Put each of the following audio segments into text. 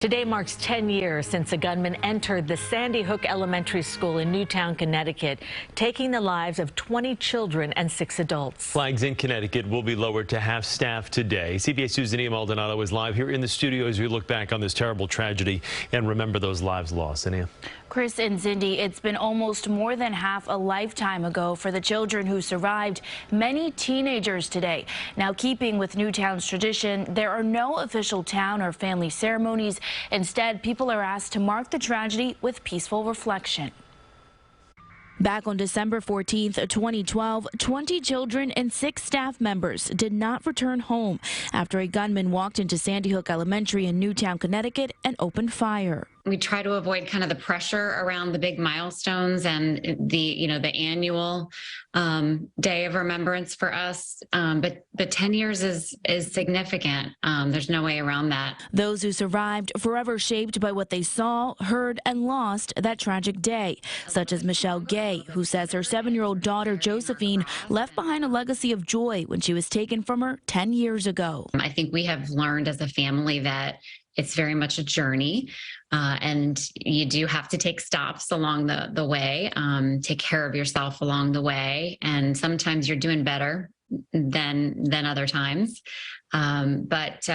Today marks 10 years since a gunman entered the Sandy Hook Elementary School in Newtown, Connecticut, taking the lives of 20 children and 6 adults. Flags in Connecticut will be lowered to half staff today. CBS News' Nia Maldonado is live here in the studio as we look back on this terrible tragedy and remember those lives lost. Nia. Chris and Cindy, it's been almost more than half a lifetime ago for the children who survived, many teenagers today. Now, keeping with Newtown's tradition, there are no official town or family ceremonies. Instead, people are asked to mark the tragedy with peaceful reflection. Back on December 14th, 2012, 20 children and 6 staff members did not return home after a gunman walked into Sandy Hook Elementary in Newtown, Connecticut and opened fire. We try to avoid kind of the pressure around the big milestones and the annual day of remembrance for us. But 10 years is significant. There's no way around that. Those who survived forever shaped by what they saw, heard, and lost that tragic day, such as Michelle Gay, who says her 7-year-old daughter Josephine left behind a legacy of joy when she was taken from her 10 years ago. I think we have learned as a family that it's very much a journey, and you do have to take stops along the way, take care of yourself along the way, and sometimes you're doing better than other times, but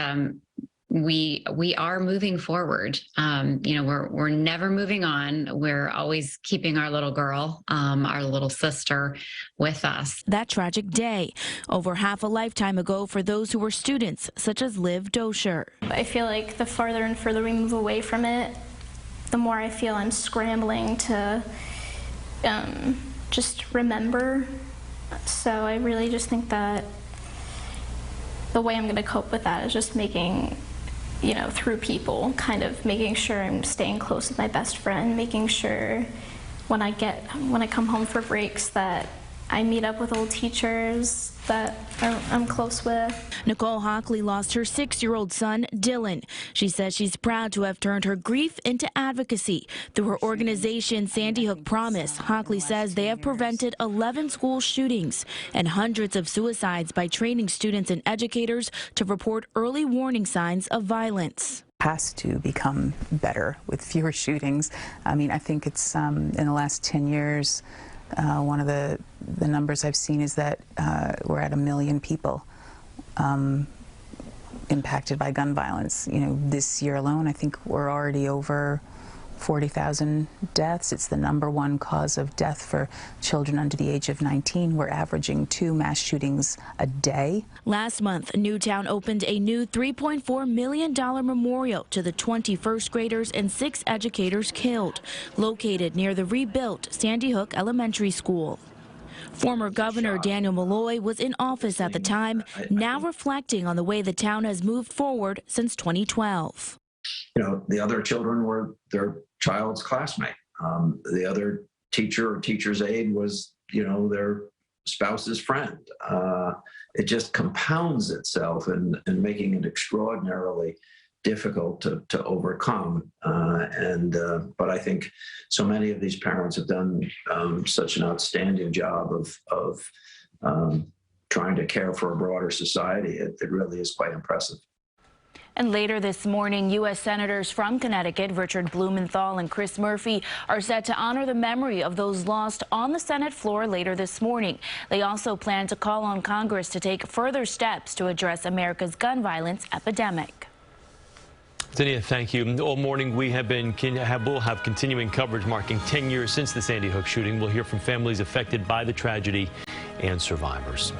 we are moving forward. We're never moving on. We're always keeping our little girl, our little sister, with us. That tragic day, over half a lifetime ago for those who were students, such as Liv Dosher. I feel like the farther and further we move away from it, the more I feel I'm scrambling to just remember. So I really just think that the way I'm going to cope with that is just making, through people, kind of making sure I'm staying close with my best friend, making sure when I come home for breaks that I meet up with old teachers that I'm close with. Nicole Hockley lost her 6-year-old son, Dylan. She says she's proud to have turned her grief into advocacy. Through her organization, Sandy Hook Promise, Hockley says they have prevented 11 school shootings and hundreds of suicides by training students and educators to report early warning signs of violence. Has to become better with fewer shootings. I mean, I think it's in the last 10 years, one of the numbers I've seen is that we're at 1 million people impacted by gun violence. This year alone, I think we're already over 40,000 deaths. It's the #1 cause of death for children under the age of 19. We're averaging 2 mass shootings a day. Last month, Newtown opened a new $3.4 million memorial to the 20 first graders and 6 educators killed, located near the rebuilt Sandy Hook Elementary School. Former Governor Daniel Malloy was in office at the time, now reflecting on the way the town has moved forward since 2012. The other children were their child's classmate. The other teacher or teacher's aide was, their spouse's friend. It just compounds itself and making it extraordinarily difficult to overcome. But I think so many of these parents have done such an outstanding job of trying to care for a broader society. It really is quite impressive. And later this morning, U.S. Senators from Connecticut, Richard Blumenthal and Chris Murphy, are set to honor the memory of those lost on the Senate floor later this morning. They also plan to call on Congress to take further steps to address America's gun violence epidemic. Nia, thank you. All morning we'll have continuing coverage marking 10 years since the Sandy Hook shooting. We'll hear from families affected by the tragedy and survivors.